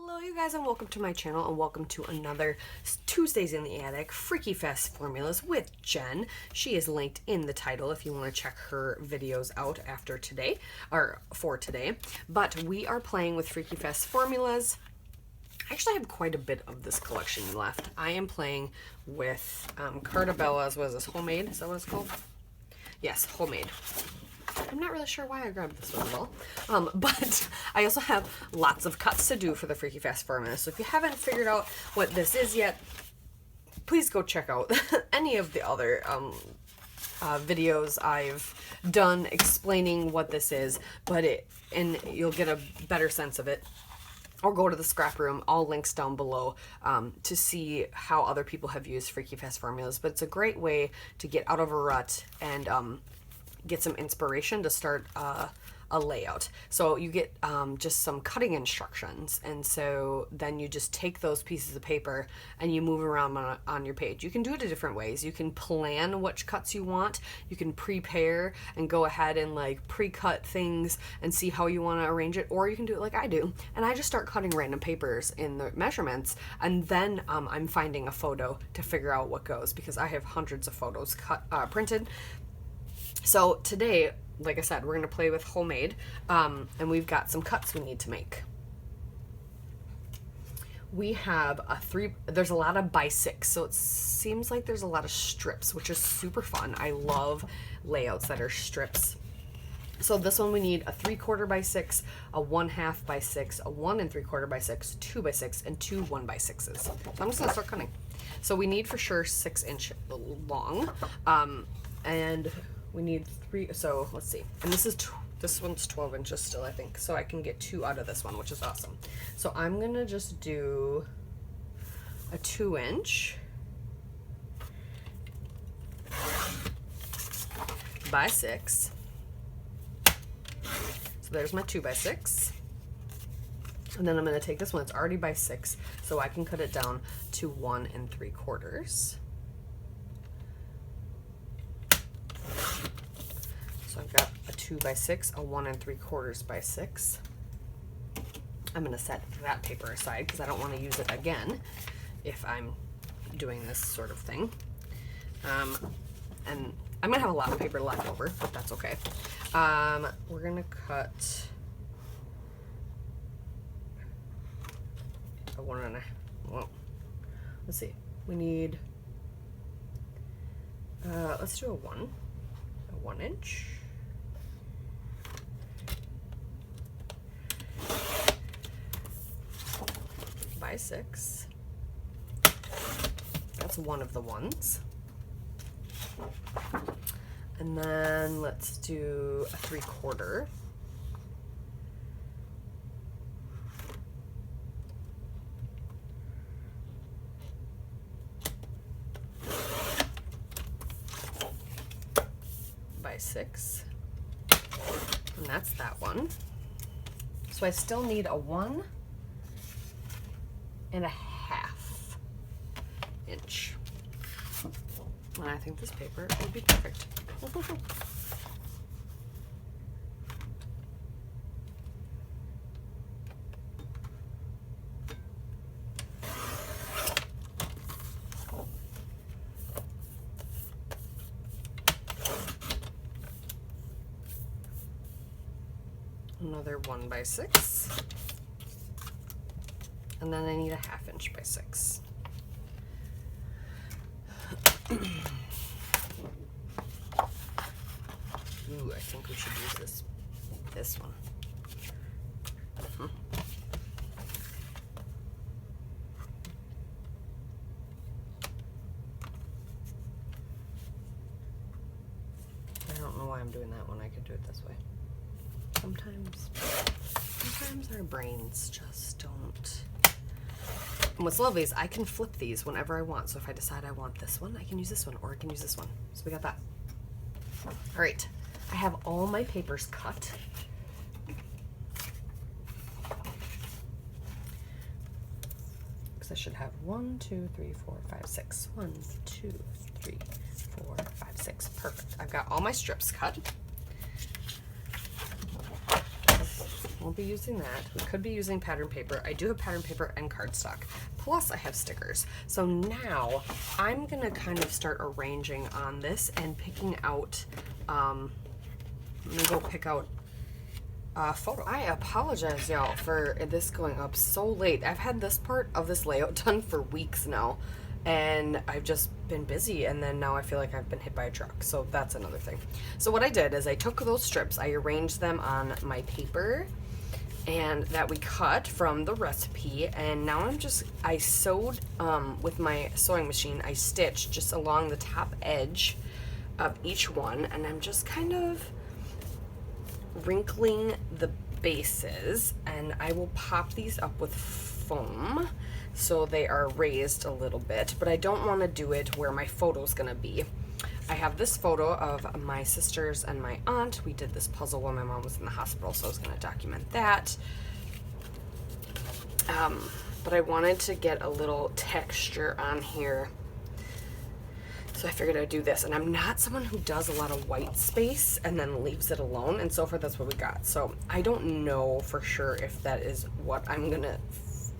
Hello you guys and welcome to my channel and welcome to another Tuesdays in the Attic Freaky Fest Formulas with Jen. She is linked in the title if you want to check her videos out after today, or for today. But we are playing with Freaky Fest Formulas. I actually have quite a bit of this collection left. I am playing with Cartabella's, what is this, Homemade? Is that what it's called? Yes, Homemade. I'm not really sure why I grabbed this one at all. But I also have lots of cuts to do for the Freaky Fast Formula. So if you haven't figured out what this is yet, please go check out any of the other videos I've done explaining what this is, and you'll get a better sense of it. Or go to the scrap room, all links down below, to see how other people have used Freaky Fast Formulas. But it's a great way to get out of a rut and get some inspiration to start a layout. So you get just some cutting instructions, and so then you just take those pieces of paper and you move around on your page. You can do it in different ways. You can plan which cuts you want. You can prepare and go ahead and like pre-cut things and see how you want to arrange it, or you can do it like I do, and I just start cutting random papers in the measurements, and then I'm finding a photo to figure out what goes, because I have hundreds of photos printed. So today, like I said, we're going to play with Homemade, and we've got some cuts we need to make. We have there's a lot of by 6, so it seems like there's a lot of strips, which is super fun. I love layouts that are strips. So this one we need a 3/4 by 6, a 1/2 by 6, a 1 3/4 by 6, 2 by 6, and 2 1x6s. So I'm just going to start cutting. So we need for sure 6-inch long, and we need 3, so let's see. And this one's 12 inches still, I think. So I can get 2 out of this one, which is awesome. So I'm gonna just do a 2-inch by 6. So there's my 2 by 6. And then I'm gonna take this one, it's already by 6, so I can cut it down to 1 3/4. So I've got a 2 by 6, a 1 3/4 by 6. I'm going to set that paper aside because I don't want to use it again if I'm doing this sort of thing. And I'm going to have a lot of paper left over, but that's okay. We're going to cut a 1 well, let's see. We need, let's do a 1 inch. By 6. That's one of the ones. And then let's do a 3/4. By 6. And that's that one. So I still need a 1 1/2 inch. And I think this paper would be perfect. Another 1 by 6. And then I need a 1/2 inch by 6. Ooh, I think we should use this one. I don't know why I'm doing that one. I could do it this way. Sometimes our brains just don't. And what's lovely is I can flip these whenever I want. So if I decide I want this one, I can use this one, or I can use this one. So we got that. All right, I have all my papers cut. Because I should have 1 2 3 4 5 6. 1 2 3 4 5 6. Perfect. I've got all my strips cut. Won't be using that. We could be using pattern paper. I do have pattern paper and cardstock. Plus I have stickers. So now I'm gonna kind of start arranging on this and picking out, I'm gonna go pick out a photo. I apologize, y'all, for this going up so late. I've had this part of this layout done for weeks now, and I've just been busy, and then now I feel like I've been hit by a truck, so that's another thing. So what I did is I took those strips, I arranged them on my paper, and that we cut from the recipe, and now I sewed, with my sewing machine, I stitched just along the top edge of each one, and I'm just kind of wrinkling the bases, and I will pop these up with foam so they are raised a little bit, but I don't want to do it where my photo's gonna be. I have this photo of my sisters and my aunt. We did this puzzle when my mom was in the hospital, so I was gonna document that. But I wanted to get a little texture on here, so I figured I'd do this. And I'm not someone who does a lot of white space and then leaves it alone, and so far that's what we got. So I don't know for sure if that is what I'm gonna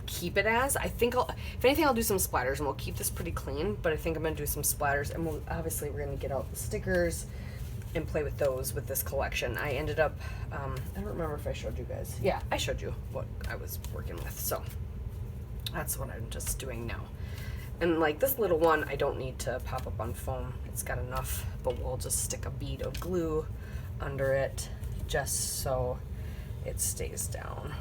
keep it as. I think if anything, I'll do some splatters, and we'll keep this pretty clean, but I think I'm gonna do some splatters, and we're gonna get out the stickers and play with those with this collection. I ended up, I don't remember if I showed you guys. Yeah, I showed you what I was working with, so that's what I'm just doing now. And like this little one, I don't need to pop up on foam. It's got enough, but we'll just stick a bead of glue under it just so it stays down.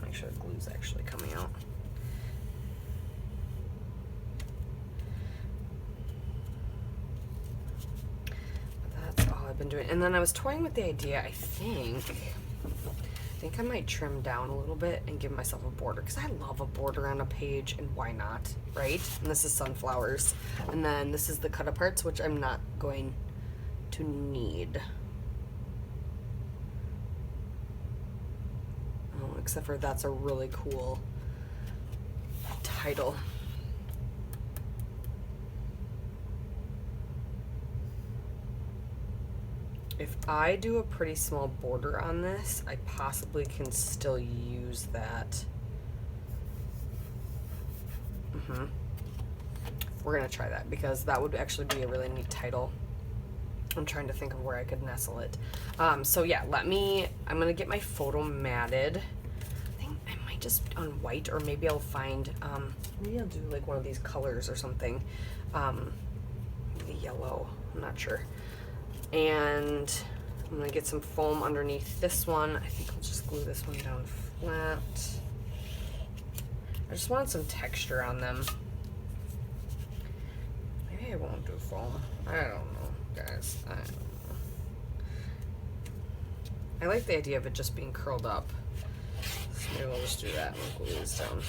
Make sure the glue's actually coming out. But that's all I've been doing. And then I was toying with the idea, I think I might trim down a little bit and give myself a border, because I love a border on a page, and why not, right? And this is sunflowers. And then this is the cut aparts, which I'm not going to need. Except for that's a really cool title. If I do a pretty small border on this, I possibly can still use that. We're gonna try that, because that would actually be a really neat title. I'm trying to think of where I could nestle it. So yeah, I'm gonna get my photo matted. Just on white, or maybe I'll find, maybe I'll do like one of these colors or something, maybe yellow, I'm not sure. And I'm gonna get some foam underneath this one. I think I'll just glue this one down flat. I just wanted some texture on them. Maybe I won't do foam. I don't know, guys. I don't know. I like the idea of it just being curled up. Maybe we'll just do that and glue these down.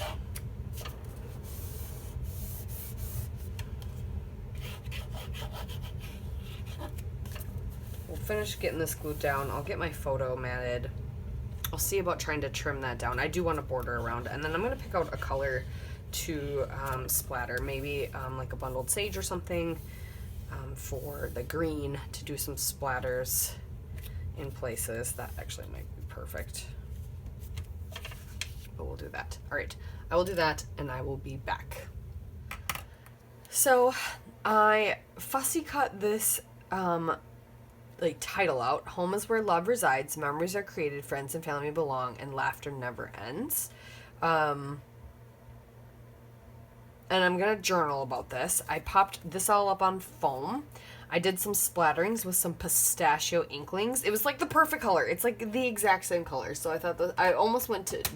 We'll finish getting this glued down. I'll get my photo matted. I'll see about trying to trim that down. I do want a border around, and then I'm going to pick out a color to splatter. Maybe like a bundled sage or something for the green, to do some splatters in places. That actually might be perfect. But we'll do that. All right, I will do that, and I will be back. So I fussy cut this like title out. Home is where love resides, memories are created, friends and family belong, and laughter never ends. And I'm gonna journal about this. I popped this all up on foam. I did some splatterings with some pistachio inklings. It was like the perfect color. It's like the exact same color. So I thought that I almost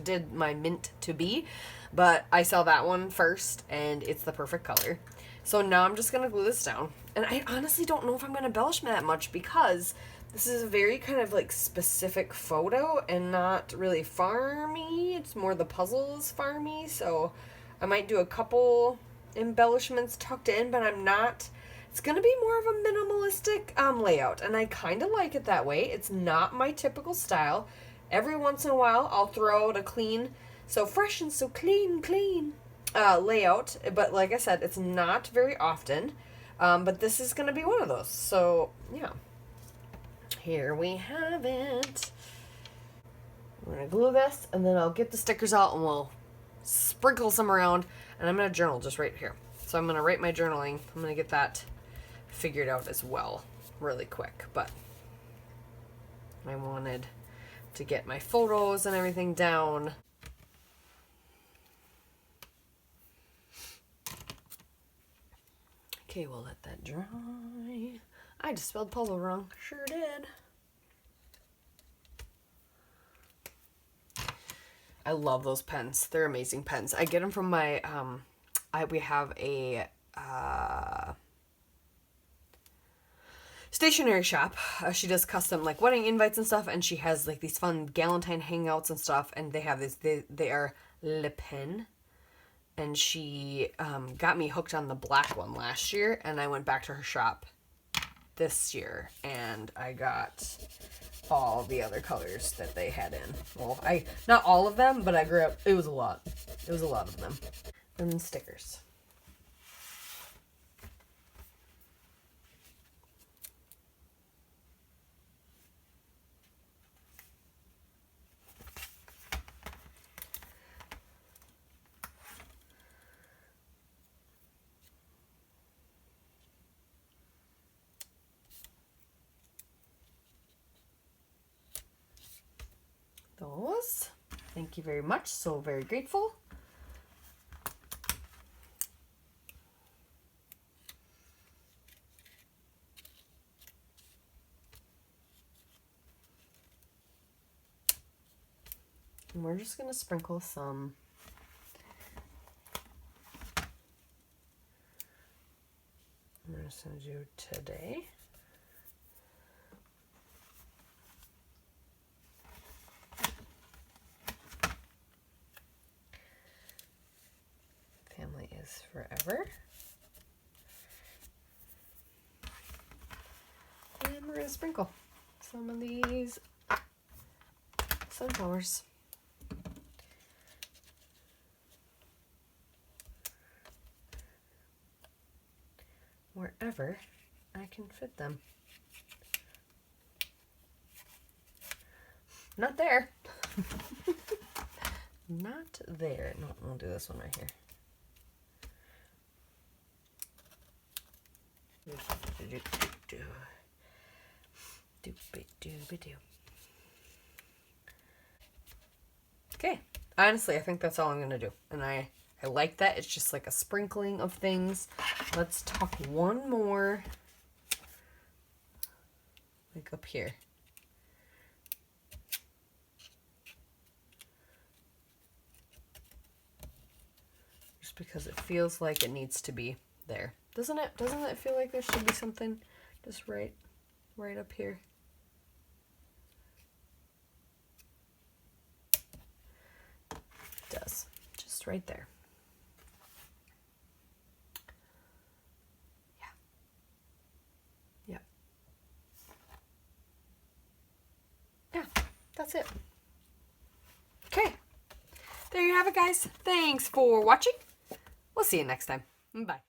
did my mint to be, but I saw that one first, and it's the perfect color. So now I'm just gonna glue this down. And I honestly don't know if I'm gonna embellish that much, because this is a very kind of like specific photo and not really farmy. It's more the puzzle is farmy. So I might do a couple embellishments tucked in, but I'm not. It's going to be more of a minimalistic layout, and I kind of like it that way. It's not my typical style. Every once in a while, I'll throw out a clean, so fresh and so clean layout, but like I said, it's not very often, but this is going to be one of those. So, yeah. here we have it. I'm going to glue this, and then I'll get the stickers out, and we'll sprinkle some around, and I'm going to journal just right here. So I'm going to write my journaling. I'm going to get that figured out as well really quick, but I wanted to get my photos and everything down. Okay, we'll let that dry. I just spelled polo wrong. Sure did. I love those pens. They're amazing pens. I get them from my, we have a stationery shop. She does custom like wedding invites and stuff, and she has like these fun Galentine hangouts and stuff, and they have this, they are Le Pen. And she got me hooked on the black one last year, and I went back to her shop this year, and I got all the other colors that they had in. Well, not all of them, but I grew up, it was a lot. It was a lot of them. And then stickers. Those. Thank you very much. So very grateful. And we're just going to sprinkle some I'm just going to do today. Family is forever. And we're going to sprinkle some of these sunflowers. Wherever I can fit them. Not there. Not there. No, we'll do this one right here. Okay, honestly, I think that's all I'm gonna do, and I like that. It's just like a sprinkling of things. Let's talk one more, like up here. Just because it feels like it needs to be there. Doesn't it? Doesn't it feel like there should be something just right up here? It does. Just right there. Yeah. Yeah. Yeah, that's it. Okay. There you have it, guys. Thanks for watching. We'll see you next time. Bye.